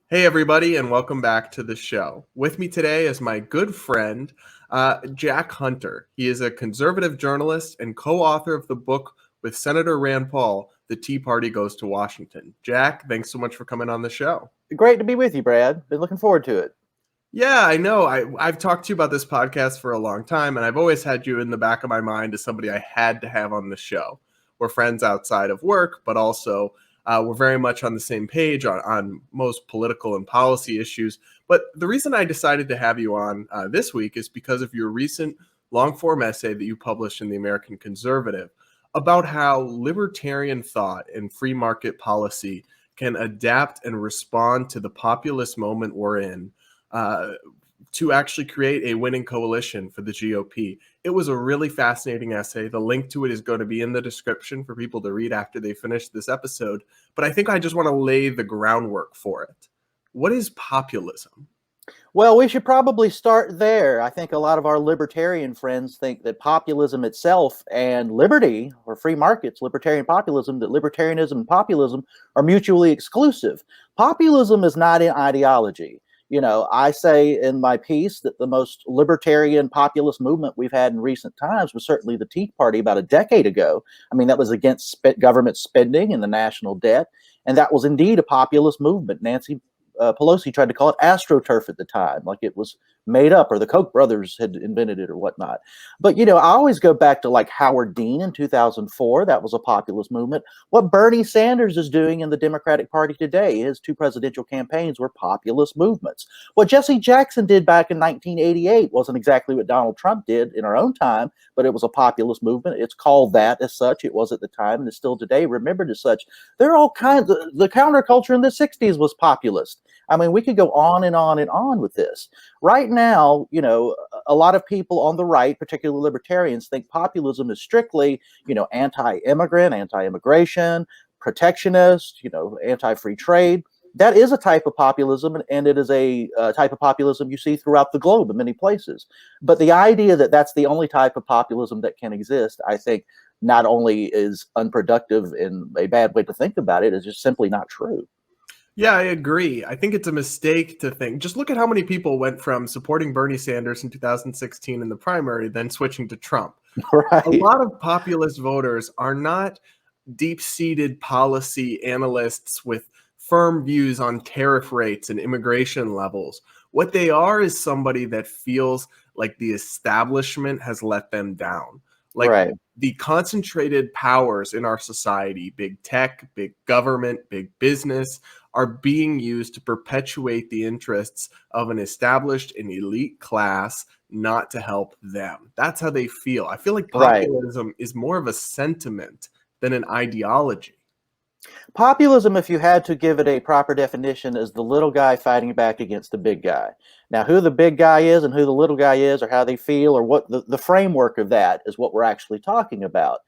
Hey, everybody, and welcome back to the show. With me today is my good friend, Jack Hunter. He is a conservative journalist and co author of the book with Senator Rand Paul, The Tea Party Goes to Washington. Jack, thanks so much for coming on the show. Great to be with you, Brad. Been looking forward to it. Yeah, I know. I've talked to you about this podcast for a long time, and I've always had you in the back of my mind as somebody I had to have on the show. We're friends outside of work, but also we're very much on the same page on most political and policy issues. But the reason I decided to have you on this week is because of your recent long form essay that you published in the American Conservative about how libertarian thought and free market policy can adapt and respond to the populist moment we're in to actually create a winning coalition for the GOP. It was a really fascinating essay. The link to it is going to be in the description for people to read after they finish this episode. But I think I just want to lay the groundwork for it. What is populism? Well, we should probably start there. I think a lot of our libertarian friends think that populism itself and liberty or free markets, libertarian populism, that libertarianism and populism are mutually exclusive. Populism is not an ideology. You know, I say in my piece that the most libertarian populist movement we've had in recent times was certainly the Tea Party about a decade ago. I mean, that was against government spending and the national debt. And that was indeed a populist movement. Nancy Pelosi tried to call it AstroTurf at the time, like it was made up or the Koch brothers had invented it or whatnot. But, you know, I always go back to like Howard Dean in 2004. That was a populist movement. What Bernie Sanders is doing in the Democratic Party today, his two presidential campaigns were populist movements. What Jesse Jackson did back in 1988 wasn't exactly what Donald Trump did in our own time, but it was a populist movement. It's called that as such. It was at the time and is still today remembered as such. There are all kinds of, the counterculture in the 60s was populist. I mean, we could go on and on and on with this. Right now, you know, a lot of people on the right, particularly libertarians, think populism is strictly, you know, anti-immigrant, anti-immigration, protectionist, you know, anti-free trade. That is a type of populism, and it is a type of populism you see throughout the globe in many places. But the idea that that's the only type of populism that can exist, I think, not only is unproductive and a bad way to think about it, is just simply not true. Yeah, I agree. I think it's a mistake to think. Just look at how many people went from supporting Bernie Sanders in 2016 in the primary, then switching to Trump. A Right. lot of populist voters are not deep-seated policy analysts with firm views on tariff rates and immigration levels. What they are is somebody that feels like the establishment has let them down. Like Right. the concentrated powers in our society, big tech, big government, big business, are being used to perpetuate the interests of an established and elite class, not to help them. That's how they feel. I feel like Right. populism is more of a sentiment than an ideology. Populism, if you had to give it a proper definition, is the little guy fighting back against the big guy. Now, who the big guy is and who the little guy is, or how they feel, or what the framework of that is what we're actually talking about.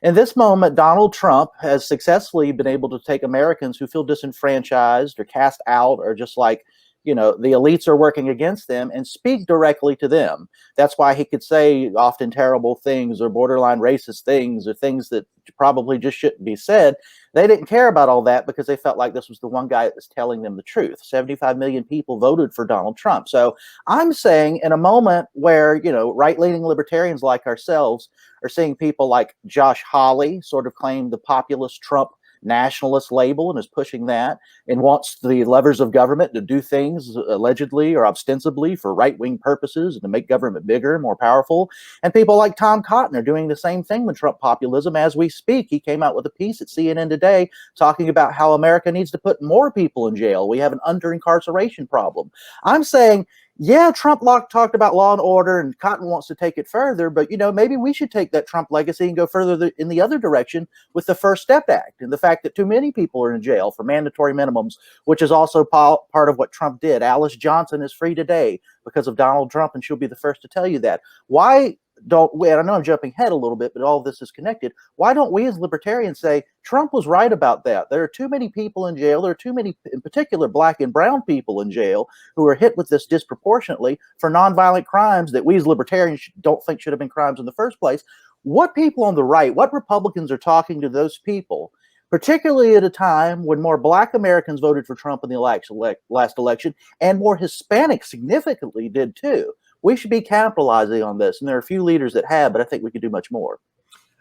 In this moment, Donald Trump has successfully been able to take Americans who feel disenfranchised or cast out or just like, you know, the elites are working against them and speak directly to them. That's why he could say often terrible things or borderline racist things or things that probably just shouldn't be said. They didn't care about all that because they felt like this was the one guy that was telling them the truth. 75 million people voted for Donald Trump. So I'm saying in a moment where, you know, right-leaning libertarians like ourselves are seeing people like Josh Hawley sort of claim the populist Trump nationalist label and is pushing that and wants the levers of government to do things allegedly or ostensibly for right-wing purposes and to make government bigger and more powerful. And people like Tom Cotton are doing the same thing with Trump populism as we speak. He came out with a piece at CNN today talking about how America needs to put more people in jail. We have an under-incarceration problem. I'm saying, yeah, Trump talked about law and order, and Cotton wants to take it further, but, you know, maybe we should take that Trump legacy and go further in the other direction with the First Step Act and the fact that too many people are in jail for mandatory minimums, which is also part of what Trump did. Alice Johnson is free today because of Donald Trump, and she'll be the first to tell you that. Why don't we, and I know I'm jumping ahead a little bit, but all of this is connected. Why don't we as libertarians say Trump was right about that? There are too many people in jail. There are too many, in particular, black and brown people in jail who are hit with this disproportionately for nonviolent crimes that we as libertarians don't think should have been crimes in the first place. What people on the right, what Republicans are talking to those people particularly at a time when more Black Americans voted for Trump in the last election, and more Hispanics significantly did too. We should be capitalizing on this, and there are a few leaders that have, but I think we could do much more.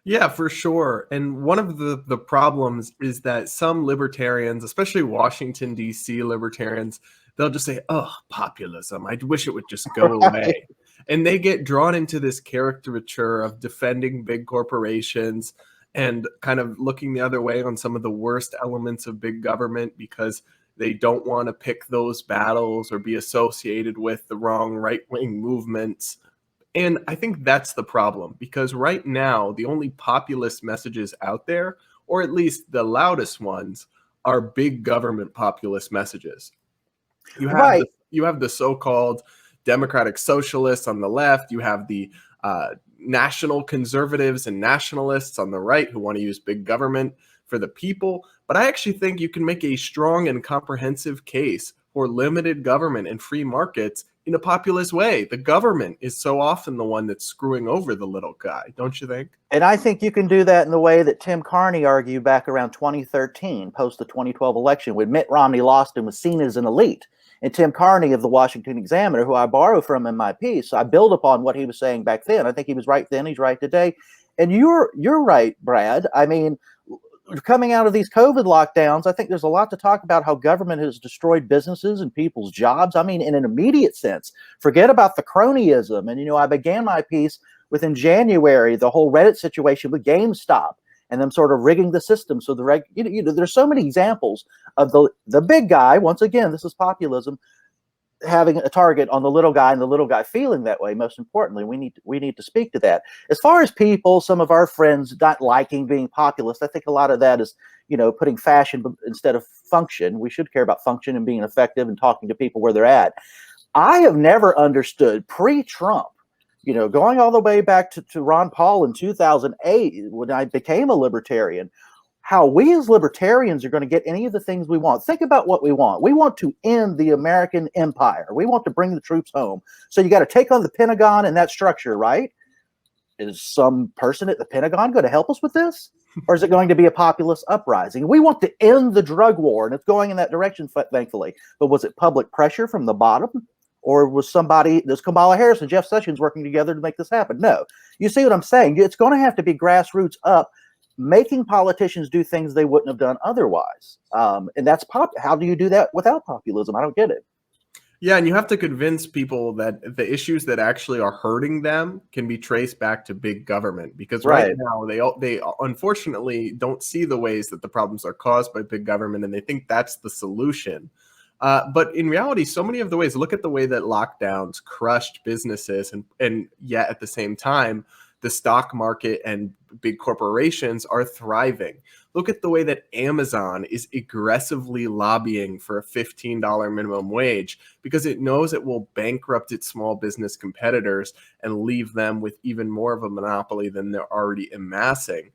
Yeah, for sure. And one of the problems is that some libertarians, especially Washington, D.C. libertarians, they'll just say, oh, populism. I wish it would just go away. And they get drawn into this caricature of defending big corporations and kind of looking the other way on some of the worst elements of big government because they don't want to pick those battles or be associated with the wrong right-wing movements. And I think that's the problem, because right now, the only populist messages out there, or at least the loudest ones, are big government populist messages. You have the so-called democratic socialists on the left. You have the national conservatives and nationalists on the right who want to use big government for the people. But I actually think you can make a strong and comprehensive case for limited government and free markets in a populist way. The government is so often the one that's screwing over the little guy, don't you think? And I think you can do that in the way that Tim Carney argued back around 2013, post the 2012 election, when Mitt Romney lost and was seen as an elite. And Tim Carney of the Washington Examiner, who I borrow from in my piece, I build upon what he was saying back then. I think he was right then, he's right today. And you're right, Brad. I mean, coming out of these COVID lockdowns, I think there's a lot to talk about how government has destroyed businesses and people's jobs. I mean, in an immediate sense, forget about the cronyism. And, I began my piece within January, the whole Reddit situation with GameStop and them sort of rigging the system. So there's so many examples of the big guy. Once again, this is populism, having a target on the little guy and the little guy feeling that way. Most importantly, we need to speak to that. As far as people, some of our friends not liking being populist, I think a lot of that is, putting fashion instead of function. We should care about function and being effective and talking to people where they're at. I have never understood pre-Trump, going all the way back to Ron Paul in 2008, when I became a libertarian, how we as libertarians are going to get any of the things we want. Think about what we want. We want to end the American empire. We want to bring the troops home. So you got to take on the Pentagon and that structure, right? Is some person at the Pentagon going to help us with this? Or is it going to be a populist uprising? We want to end the drug war, and it's going in that direction, thankfully. But was it public pressure from the bottom? Or was Kamala Harris and Jeff Sessions working together to make this happen? No. You see what I'm saying? It's going to have to be grassroots up, making politicians do things they wouldn't have done otherwise. And that's how do you do that without populism? I don't get it. Yeah, and you have to convince people that the issues that actually are hurting them can be traced back to big government, because right now they unfortunately don't see the ways that the problems are caused by big government, and they think that's the solution. But in reality, so many of the ways, look at the way that lockdowns crushed businesses, and yet at the same time, the stock market and big corporations are thriving. Look at the way that Amazon is aggressively lobbying for a $15 minimum wage because it knows it will bankrupt its small business competitors and leave them with even more of a monopoly than they're already amassing.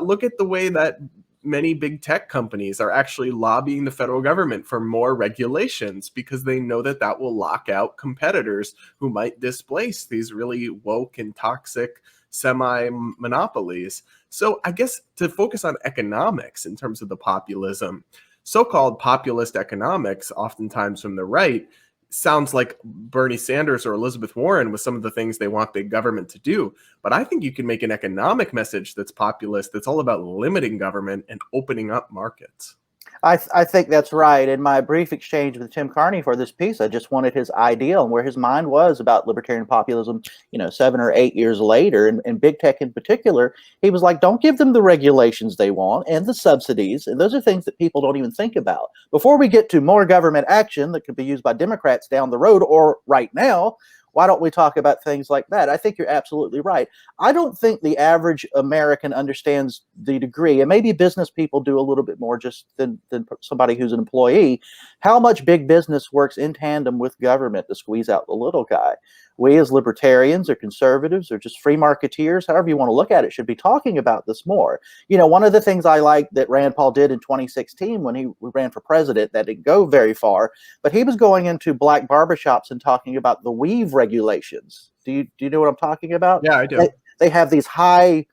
Look at the way that many big tech companies are actually lobbying the federal government for more regulations because they know that that will lock out competitors who might displace these really woke and toxic semi-monopolies. So I guess to focus on economics in terms of the populism, so-called populist economics, oftentimes from the right, sounds like Bernie Sanders or Elizabeth Warren with some of the things they want big government to do. But I think you can make an economic message that's populist, that's all about limiting government and opening up markets. I think that's right. In my brief exchange with Tim Carney for this piece, I just wanted his ideal and where his mind was about libertarian populism, 7 or 8 years later, and big tech in particular. He was like, don't give them the regulations they want and the subsidies. And those are things that people don't even think about. Before we get to more government action that could be used by Democrats down the road or right now, why don't we talk about things like that? I think you're absolutely right. I don't think the average American understands the degree, and maybe business people do a little bit more just than somebody who's an employee, how much big business works in tandem with government to squeeze out the little guy. We as libertarians or conservatives or just free marketeers, however you want to look at it, should be talking about this more. One of the things I like that Rand Paul did in 2016 when he ran for president, that didn't go very far, but he was going into black barbershops and talking about the weave regulations. Do you know what I'm talking about? Yeah, I do. They have these high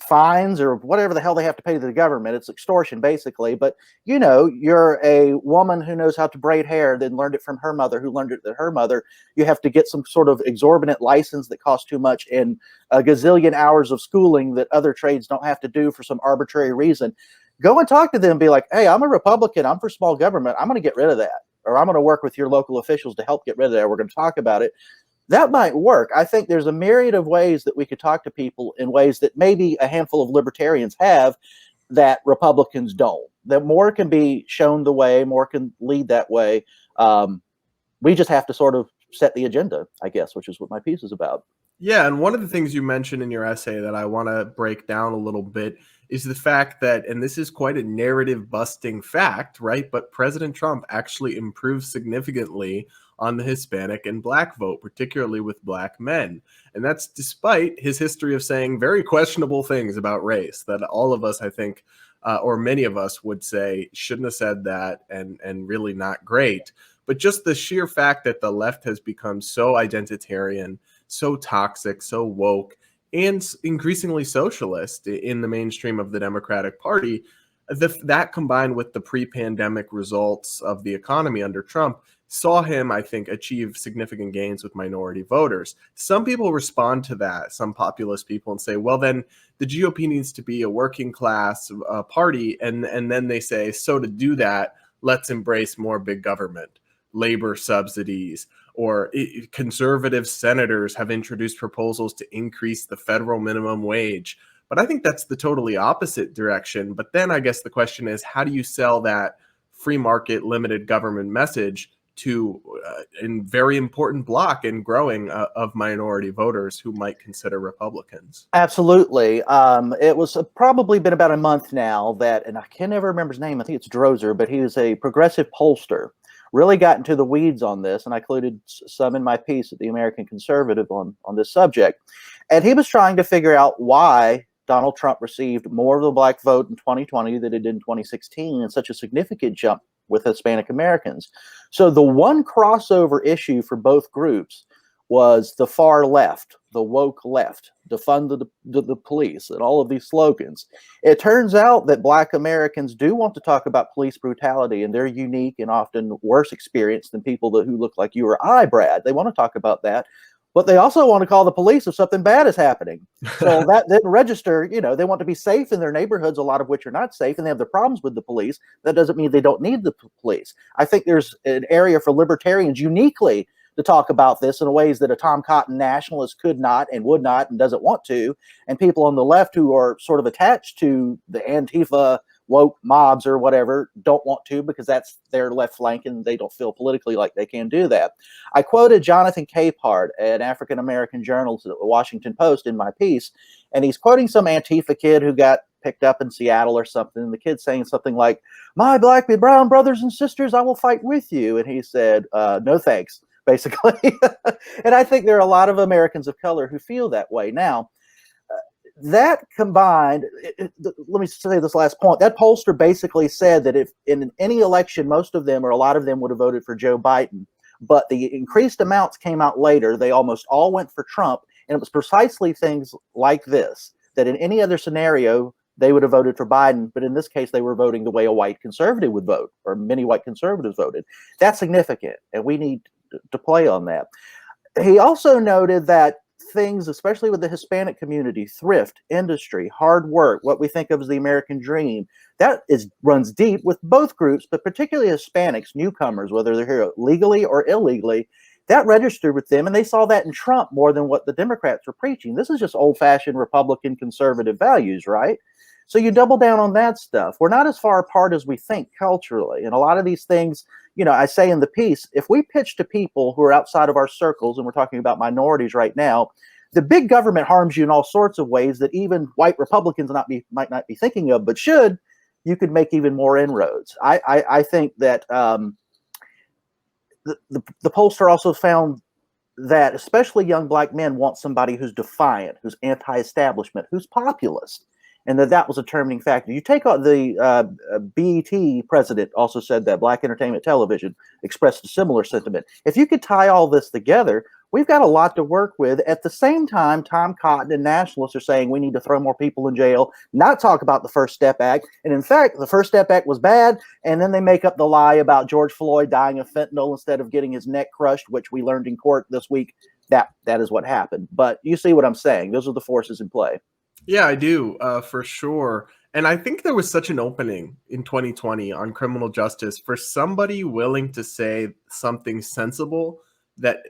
fines or whatever the hell they have to pay to the government. It's extortion, basically. But, you're a woman who knows how to braid hair, then learned it from her mother, who learned it from her mother. You have to get some sort of exorbitant license that costs too much and a gazillion hours of schooling that other trades don't have to do for some arbitrary reason. Go and talk to them and be like, hey, I'm a Republican. I'm for small government. I'm going to get rid of that. Or I'm going to work with your local officials to help get rid of that. We're going to talk about it. That might work. I think there's a myriad of ways that we could talk to people in ways that maybe a handful of libertarians have that Republicans don't. That more can be shown the way, more can lead that way. We just have to sort of set the agenda, I guess, which is what my piece is about. Yeah, and one of the things you mentioned in your essay that I want to break down a little bit is the fact that, and this is quite a narrative busting fact, right? But President Trump actually improved significantly on the Hispanic and Black vote, particularly with Black men. And that's despite his history of saying very questionable things about race that all of us, I think, or many of us would say shouldn't have said that and really not great. But just the sheer fact that the left has become so identitarian, so toxic, so woke, and increasingly socialist in the mainstream of the Democratic Party, that combined with the pre-pandemic results of the economy under Trump saw him, I think, achieve significant gains with minority voters. Some people respond to that, some populist people, and say, well, then the GOP needs to be a working class party. And then they say, so to do that, let's embrace more big government, labor subsidies, or conservative senators have introduced proposals to increase the federal minimum wage. But I think that's the totally opposite direction. But then I guess the question is, how do you sell that free market, limited government message to a very important block and growing of minority voters who might consider Republicans? Absolutely. It was probably been about a month now that, and I can never remember his name, I think it's Drozer, but he was a progressive pollster, really got into the weeds on this, and I included some in my piece at the American Conservative on this subject. And he was trying to figure out why Donald Trump received more of the Black vote in 2020 than it did in 2016, and such a significant jump with Hispanic Americans. So the one crossover issue for both groups was the far left, the woke left, defund the police, and all of these slogans. It turns out that Black Americans do want to talk about police brutality and their unique and often worse experience than people who look like you or I, Brad. They want to talk about that. But they also want to call the police if something bad is happening. So that didn't register. They want to be safe in their neighborhoods, a lot of which are not safe, and they have the problems with the police. That doesn't mean they don't need the police. I think there's an area for libertarians uniquely to talk about this in ways that a Tom Cotton nationalist could not and would not and doesn't want to. And people on the left who are sort of attached to the Antifa woke mobs or whatever don't want to, because that's their left flank and they don't feel politically like they can do that. I quoted Jonathan Capehart, an African-American journalist at the Washington Post, in my piece, and he's quoting some Antifa kid who got picked up in Seattle or something, and the kid's saying something like, "My black and brown brothers and sisters, I will fight with you." And he said, "No thanks," basically. And I think there are a lot of Americans of color who feel that way. Now, that combined, let me say this last point. That pollster basically said that if in any election, most of them or a lot of them would have voted for Joe Biden, but the increased amounts came out later. They almost all went for Trump. And it was precisely things like this, that in any other scenario, they would have voted for Biden. But in this case, they were voting the way a white conservative would vote, or many white conservatives voted. That's significant, and we need to play on that. He also noted that things, especially with the Hispanic community, thrift, industry, hard work, what we think of as the American dream, that runs deep with both groups, but particularly Hispanics, newcomers, whether they're here legally or illegally, that registered with them, and they saw that in Trump more than what the Democrats were preaching. This is just old-fashioned Republican conservative values, right? So you double down on that stuff. We're not as far apart as we think culturally, and a lot of these things, I say in the piece, if we pitch to people who are outside of our circles, and we're talking about minorities right now, the big government harms you in all sorts of ways that even white Republicans might not be thinking of, but should, you could make even more inroads. I think that the pollster also found that especially young black men want somebody who's defiant, who's anti-establishment, who's populist. and that was a determining factor. You take out the BET president also said that Black Entertainment Television expressed a similar sentiment. If you could tie all this together, we've got a lot to work with. At the same time, Tom Cotton and nationalists are saying we need to throw more people in jail, not talk about the First Step Act. And in fact, the First Step Act was bad. And then they make up the lie about George Floyd dying of fentanyl instead of getting his neck crushed, which we learned in court this week. That is what happened. But you see what I'm saying. Those are the forces in play. Yeah, I do, for sure. And I think there was such an opening in 2020 on criminal justice for somebody willing to say something sensible that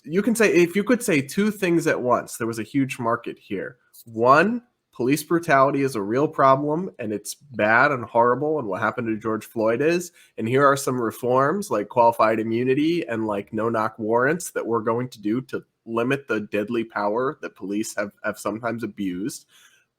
you can say, if you could say two things at once, there was a huge market here. One, police brutality is a real problem and it's bad and horrible, and what happened to George Floyd is. And here are some reforms like qualified immunity and like no-knock warrants that we're going to do to limit the deadly power that police have sometimes abused.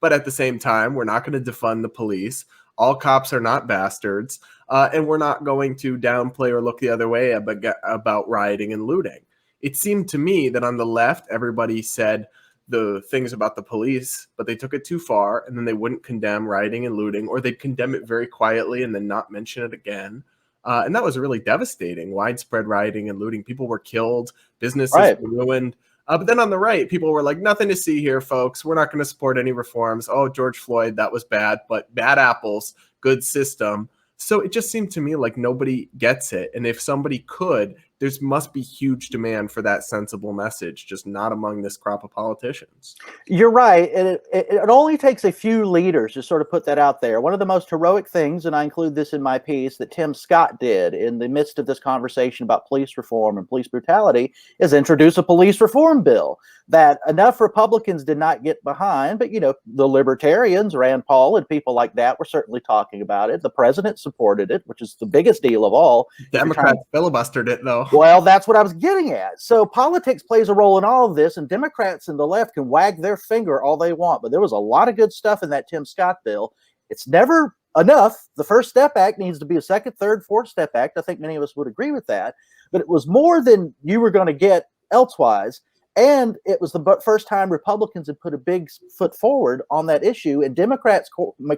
But at the same time, we're not going to defund the police. All cops are not bastards. And we're not going to downplay or look the other way about rioting and looting. It seemed to me that on the left, everybody said the things about the police, but they took it too far, and then they wouldn't condemn rioting and looting, or they'd condemn it very quietly and then not mention it again. And that was really devastating. Widespread rioting and looting. People were killed. Businesses were ruined. But then on the right, people were like, nothing to see here, folks. We're not going to support any reforms. Oh, George Floyd, that was bad. But bad apples, good system. So it just seemed to me like nobody gets it. And if somebody could, there must be huge demand for that sensible message, just not among this crop of politicians. You're right. And it only takes a few leaders to sort of put that out there. One of the most heroic things, and I include this in my piece, that Tim Scott did in the midst of this conversation about police reform and police brutality is introduce a police reform bill that enough Republicans did not get behind. But, you know, the libertarians, Rand Paul and people like that were certainly talking about it. The president supported it, which is the biggest deal of all. Democrats filibustered it, though. Well, that's what I was getting at. So politics plays a role in all of this, and Democrats and the left can wag their finger all they want. But there was a lot of good stuff in that Tim Scott bill. It's never enough. The First Step Act needs to be a second, third, fourth step act. I think many of us would agree with that. But it was more than you were going to get elsewise. And it was the first time Republicans had put a big foot forward on that issue. And Democrats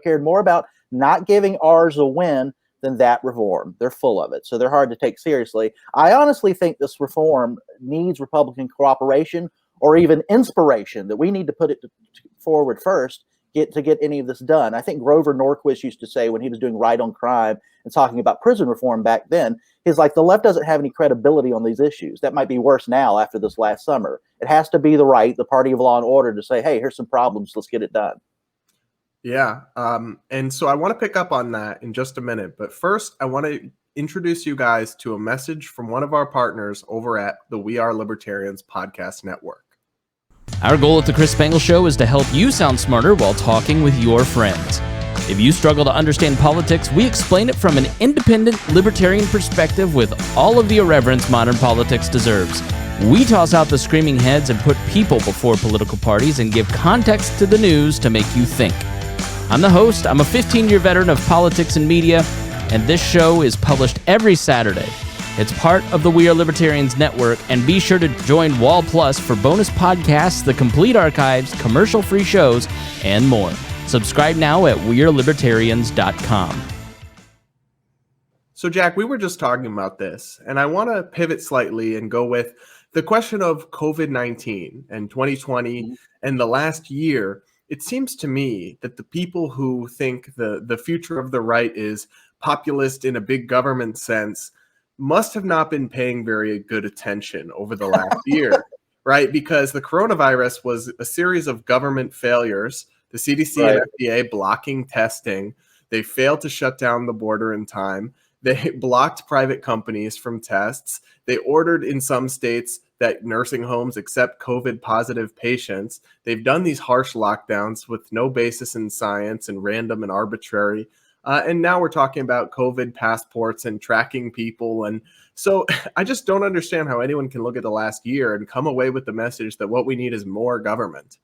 cared more about not giving ours a win than that reform. They're full of it. So they're hard to take seriously. I honestly think this reform needs Republican cooperation or even inspiration, that we need to put it forward first to get any of this done. I think Grover Norquist used to say when he was doing Right on Crime and talking about prison reform back then, he's like, the left doesn't have any credibility on these issues. That might be worse now after this last summer. It has to be the right, the party of law and order, to say, hey, here's some problems. Let's get it done. Yeah. And so I want to pick up on that in just a minute. But first, I want to introduce you guys to a message from one of our partners over at the We Are Libertarians podcast network. Our goal at the Chris Spangle Show is to help you sound smarter while talking with your friends. If you struggle to understand politics, we explain it from an independent libertarian perspective with all of the irreverence modern politics deserves. We toss out the screaming heads and put people before political parties and give context to the news to make you think. I'm the host. I'm a 15-year veteran of politics and media, and this show is published every Saturday. It's part of the We Are Libertarians network, and be sure to join Wall Plus for bonus podcasts, the complete archives, commercial-free shows, and more. Subscribe now at wearelibertarians.com. So, Jack, we were just talking about this, and I want to pivot slightly and go with the question of COVID-19 and 2020 and the last year. It seems to me that the people who think the future of the right is populist in a big government sense must have not been paying very good attention over the last year, right? Because the coronavirus was a series of government failures. The CDC and FDA blocking testing. They failed to shut down the border in time. They blocked private companies from tests. They ordered in some states that nursing homes accept COVID positive patients. They've done these harsh lockdowns with no basis in science and random and arbitrary. And now we're talking about COVID passports and tracking people. And so I just don't understand how anyone can look at the last year and come away with the message that what we need is more government.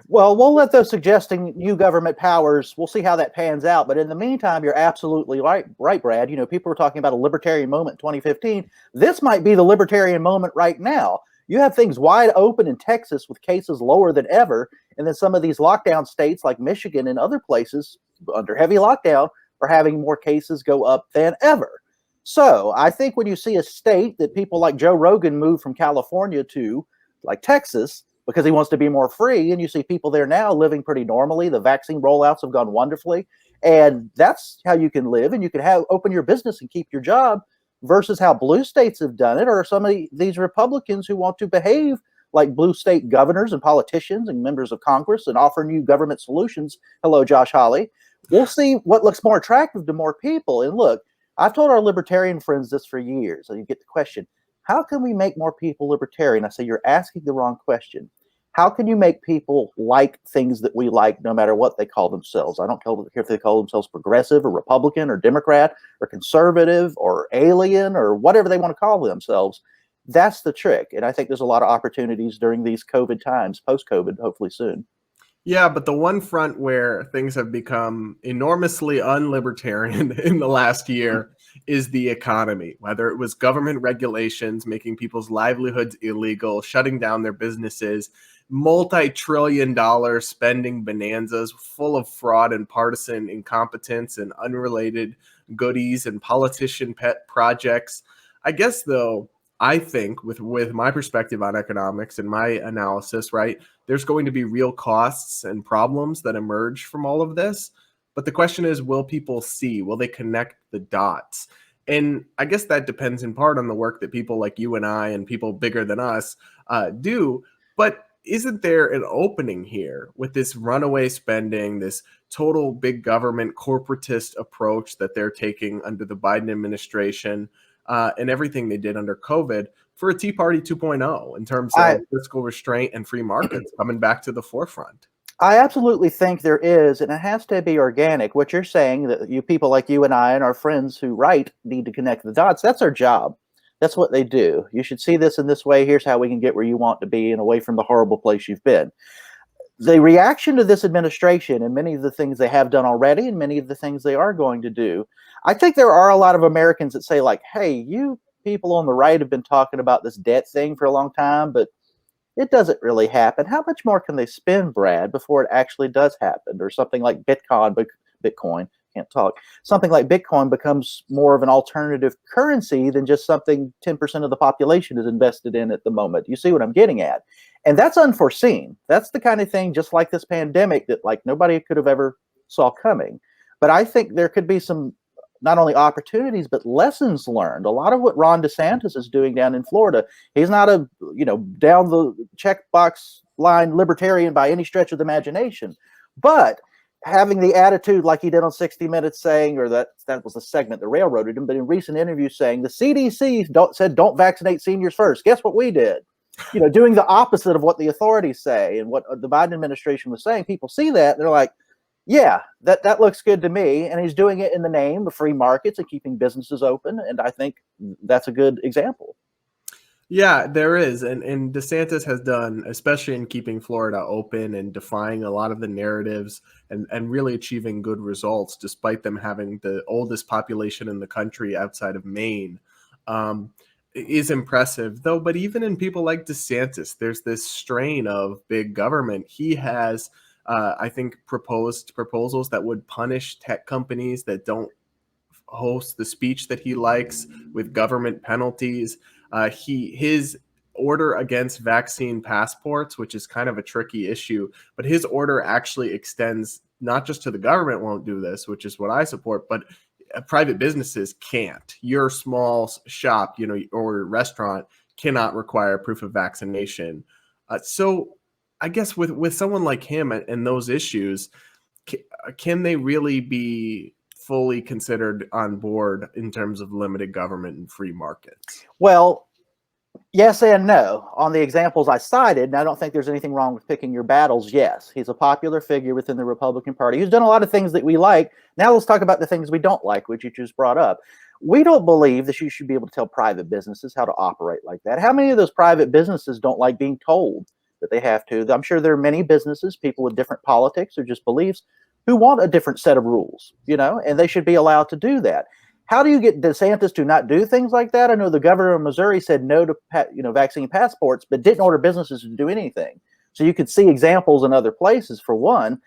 Well, we'll let those suggesting new government powers, we'll see how that pans out. But in the meantime, you're absolutely right, Brad. You know, people were talking about a libertarian moment in 2015. This might be the libertarian moment right now. You have things wide open in Texas with cases lower than ever, and then some of these lockdown states like Michigan and other places under heavy lockdown are having more cases go up than ever. So I think when you see a state that people like Joe Rogan move from California to, like Texas, because he wants to be more free, and you see people there now living pretty normally, the vaccine rollouts have gone wonderfully, and that's how you can live, and you can open your business and keep your job, versus how blue states have done it, or some of these Republicans who want to behave like blue state governors and politicians and members of Congress and offer new government solutions. Hello, Josh Hawley. We'll see what looks more attractive to more people. And look, I've told our libertarian friends this for years. So you get the question, how can we make more people libertarian? I say, you're asking the wrong question. How can you make people like things that we like, no matter what they call themselves? I don't care if they call themselves progressive or Republican or Democrat or conservative or alien or whatever they want to call themselves. That's the trick. And I think there's a lot of opportunities during these COVID times, post-COVID, hopefully soon. Yeah, but the one front where things have become enormously unlibertarian in the last year is the economy, whether it was government regulations, making people's livelihoods illegal, shutting down their businesses, multi-trillion-dollar spending bonanzas full of fraud and partisan incompetence and unrelated goodies and politician pet projects. I guess, though, I think with my perspective on economics and my analysis, right, there's going to be real costs and problems that emerge from all of this. But the question is, will people see? Will they connect the dots? And I guess that depends in part on the work that people like you and I and people bigger than us do. But isn't there an opening here with this runaway spending, this total big government corporatist approach that they're taking under the Biden administration and everything they did under COVID for a Tea Party 2.0 in terms of fiscal restraint and free markets coming back to the forefront? I absolutely think there is, and it has to be organic. What you're saying, that you people like you and I and our friends who write need to connect the dots, that's our job. That's what they do. You should see this in this way. Here's how we can get where you want to be and away from the horrible place you've been. The reaction to this administration and many of the things they have done already and many of the things they are going to do, I think there are a lot of Americans that say, like, hey, you people on the right have been talking about this debt thing for a long time, but it doesn't really happen. How much more can they spend, Brad, before it actually does happen? Or something like Bitcoin, can't talk. Something like Bitcoin becomes more of an alternative currency than just something 10% of the population is invested in at the moment. You see what I'm getting at? And that's unforeseen. That's the kind of thing, just like this pandemic, that like nobody could have ever saw coming. But I think there could be some not only opportunities, but lessons learned. A lot of what Ron DeSantis is doing down in Florida, he's not a, down the checkbox line libertarian by any stretch of the imagination, but having the attitude like he did on 60 Minutes saying, or that was a segment that railroaded him, but in recent interviews saying the CDC said don't vaccinate seniors first. Guess what we did? Doing the opposite of what the authorities say and what the Biden administration was saying. People see that, they're like, yeah, that looks good to me. And he's doing it in the name of free markets and keeping businesses open. And I think that's a good example. Yeah, there is. And DeSantis has done, especially in keeping Florida open and defying a lot of the narratives and really achieving good results, despite them having the oldest population in the country outside of Maine, is impressive, though. But even in people like DeSantis, there's this strain of big government. He has, I think, proposed proposals that would punish tech companies that don't host the speech that he likes with government penalties. His order against vaccine passports, which is kind of a tricky issue, but his order actually extends not just to the government won't do this, which is what I support, but private businesses can't. Your small shop, or restaurant cannot require proof of vaccination. So I guess with someone like him and those issues, can they really be fully considered on board in terms of limited government and free markets? Well, yes and no. On the examples I cited, and I don't think there's anything wrong with picking your battles. Yes, he's a popular figure within the Republican Party. He's done a lot of things that we like. Now let's talk about the things we don't like, which you just brought up. We don't believe that you should be able to tell private businesses how to operate like that. How many of those private businesses don't like being told that they have to? I'm sure there are many businesses, people with different politics or just beliefs, who want a different set of rules, and they should be allowed to do that. How do you get DeSantis to not do things like that? I know the governor of Missouri said no to vaccine passports, but didn't order businesses to do anything. So you could see examples in other places. For one,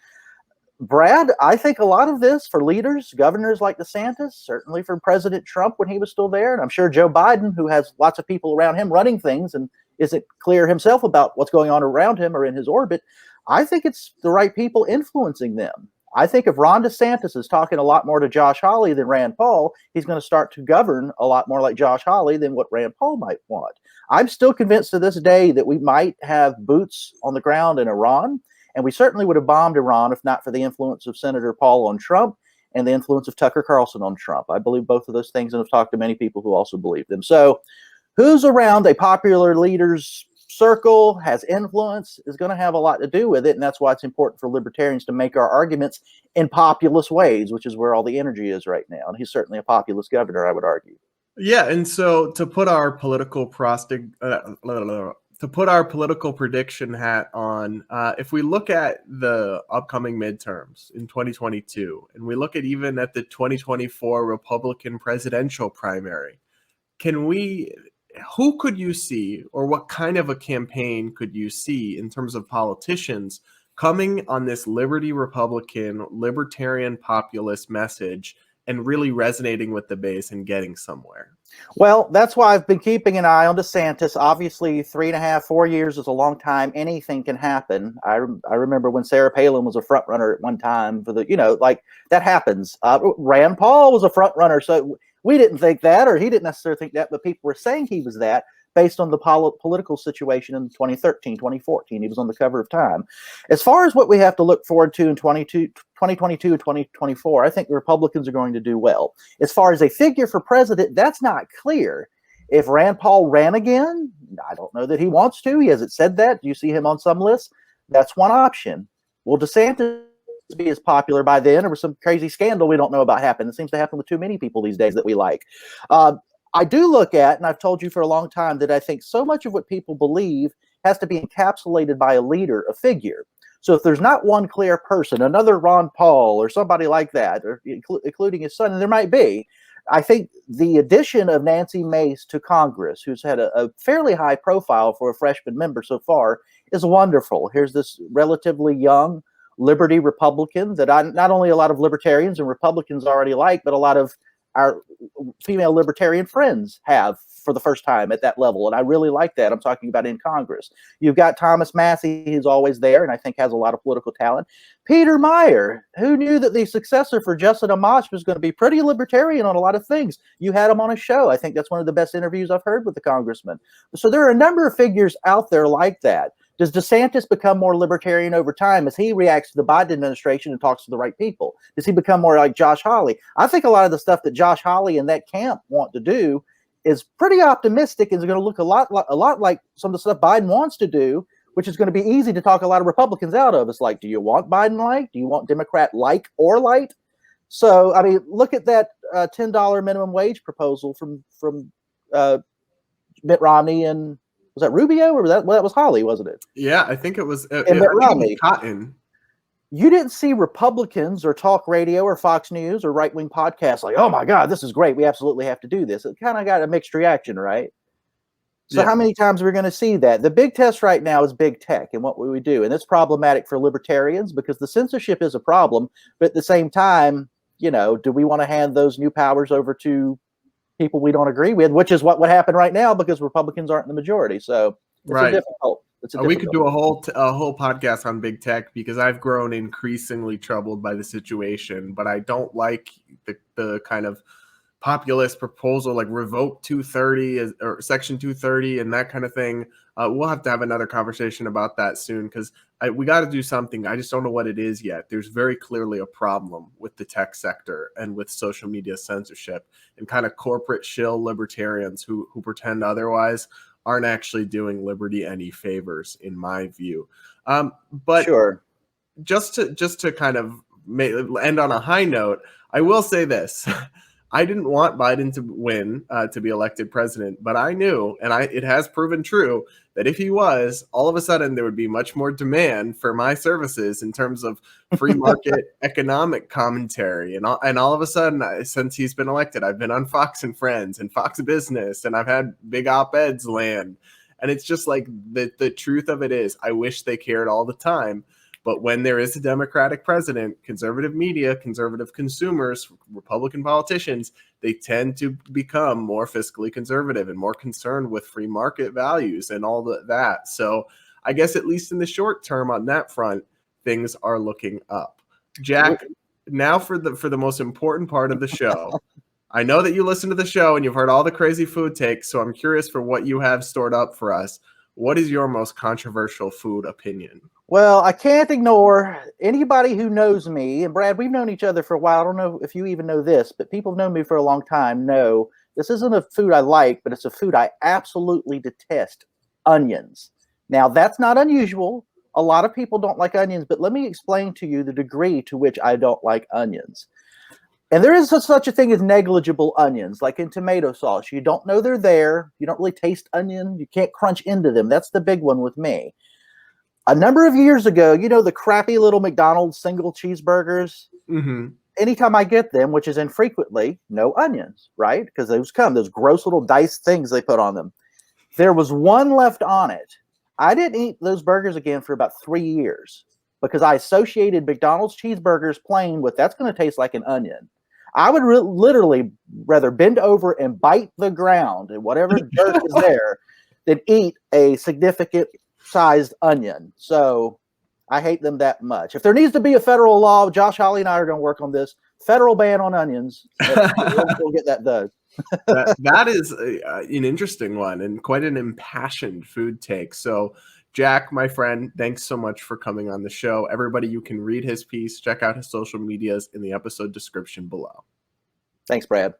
Brad, I think a lot of this for leaders, governors like DeSantis, certainly for President Trump when he was still there, and I'm sure Joe Biden, who has lots of people around him running things and isn't clear himself about what's going on around him or in his orbit, I think it's the right people influencing them. I think if Ron DeSantis is talking a lot more to Josh Hawley than Rand Paul, he's going to start to govern a lot more like Josh Hawley than what Rand Paul might want. I'm still convinced to this day that we might have boots on the ground in Iran, and we certainly would have bombed Iran if not for the influence of Senator Paul on Trump and the influence of Tucker Carlson on Trump. I believe both of those things, and I've talked to many people who also believe them. So who's around a popular leader's circle, has influence, is going to have a lot to do with it. And that's why it's important for libertarians to make our arguments in populist ways, which is where all the energy is right now. And he's certainly a populist governor, I would argue. Yeah, and so to put our political prediction hat on, if we look at the upcoming midterms in 2022, and we look at even at the 2024 Republican presidential primary, who could you see, or what kind of a campaign could you see in terms of politicians coming on this liberty Republican, libertarian populist message and really resonating with the base and getting somewhere? Well, that's why I've been keeping an eye on DeSantis. Obviously, 3.5, 4 years is a long time. Anything can happen. I remember when Sarah Palin was a front runner at one time for the, like that happens. Rand Paul was a front runner. So we didn't think that, or he didn't necessarily think that, but people were saying he was that based on the political situation in 2013, 2014. He was on the cover of Time. As far as what we have to look forward to in 2022 and 2024, I think the Republicans are going to do well. As far as a figure for president, that's not clear. If Rand Paul ran again, I don't know that he wants to. He hasn't said that. Do you see him on some lists? That's one option. Will DeSantis be as popular by then, or some crazy scandal we don't know about happen? It seems to happen with too many people these days that we like. I do look at, and I've told you for a long time, that I think so much of what people believe has to be encapsulated by a leader, a figure. So if there's not one clear person, another Ron Paul or somebody like that, or including his son, and there might be, I think the addition of Nancy Mace to Congress, who's had a fairly high profile for a freshman member so far, is wonderful. Here's this relatively young liberty Republican that not only a lot of libertarians and Republicans already like, but a lot of our female libertarian friends have for the first time at that level. And I really like that. I'm talking about in Congress. You've got Thomas Massey, who's always there and I think has a lot of political talent. Peter Meyer, who knew that the successor for Justin Amash was going to be pretty libertarian on a lot of things. You had him on a show. I think that's one of the best interviews I've heard with the congressman. So there are a number of figures out there like that. Does DeSantis become more libertarian over time as he reacts to the Biden administration and talks to the right people? Does he become more like Josh Hawley? I think a lot of the stuff that Josh Hawley and that camp want to do is pretty optimistic and is going to look a lot like some of the stuff Biden wants to do, which is going to be easy to talk a lot of Republicans out of. It's like, do you want Biden-like? Do you want Democrat-like or light? So, I mean, look at that $10 minimum wage proposal from Mitt Romney and was that Rubio or that was Hawley, wasn't it? Yeah, I think it was Cotton. You didn't see Republicans or talk radio or Fox News or right-wing podcasts like, oh my God, this is great. We absolutely have to do this. It kind of got a mixed reaction, right? So yeah. How many times are we going to see that? The big test right now is big tech and what will we do? And it's problematic for libertarians because the censorship is a problem. But at the same time, do we want to hand those new powers over to people we don't agree with, which is what would happen right now because Republicans aren't in the majority. So it's difficult. We could do a whole podcast on big tech because I've grown increasingly troubled by the situation, but I don't like the kind of populist proposal like revoke 230 or section 230 and that kind of thing. We'll have to have another conversation about that soon because we got to do something. I just don't know what it is yet. There's very clearly a problem with the tech sector and with social media censorship and kind of corporate shill libertarians who pretend otherwise aren't actually doing liberty any favors, in my view. But sure. Just to kind of end on a high note, I will say this. I didn't want Biden to win, to be elected president, but I knew, and it has proven true, that if he was, all of a sudden there would be much more demand for my services in terms of free market economic commentary. And all of a sudden, since he's been elected, I've been on Fox and Friends and Fox Business, and I've had big op-eds land. And it's just like the truth of it is, I wish they cared all the time. But when there is a Democratic president, conservative media, conservative consumers, Republican politicians, they tend to become more fiscally conservative and more concerned with free market values and all that. So I guess at least in the short term on that front, things are looking up. Jack, now for the most important part of the show. I know that you listen to the show and you've heard all the crazy food takes, so I'm curious for what you have stored up for us. What is your most controversial food opinion? Well, I can't ignore anybody who knows me. And Brad, we've known each other for a while. I don't know if you even know this, but people who've known me for a long time know this isn't a food I like, but it's a food I absolutely detest: onions. Now, that's not unusual. A lot of people don't like onions, but let me explain to you the degree to which I don't like onions. And there is such a thing as negligible onions, like in tomato sauce. You don't know they're there. You don't really taste onion. You can't crunch into them. That's the big one with me. A number of years ago, you know, the crappy little McDonald's single cheeseburgers? Mm-hmm. Anytime I get them, which is infrequently, no onions, right? Because those gross little diced things they put on them. There was one left on it. I didn't eat those burgers again for about 3 years because I associated McDonald's cheeseburgers plain with that's going to taste like an onion. I would literally rather bend over and bite the ground and whatever dirt is there than eat a significant sized onion. So I hate them that much. If there needs to be a federal law, Josh Hawley and I are going to work on this federal ban on onions. We'll get that done. that is an interesting one and quite an impassioned food take. So Jack, my friend, thanks so much for coming on the show. Everybody, you can read his piece, check out his social medias in the episode description below. Thanks, Brad.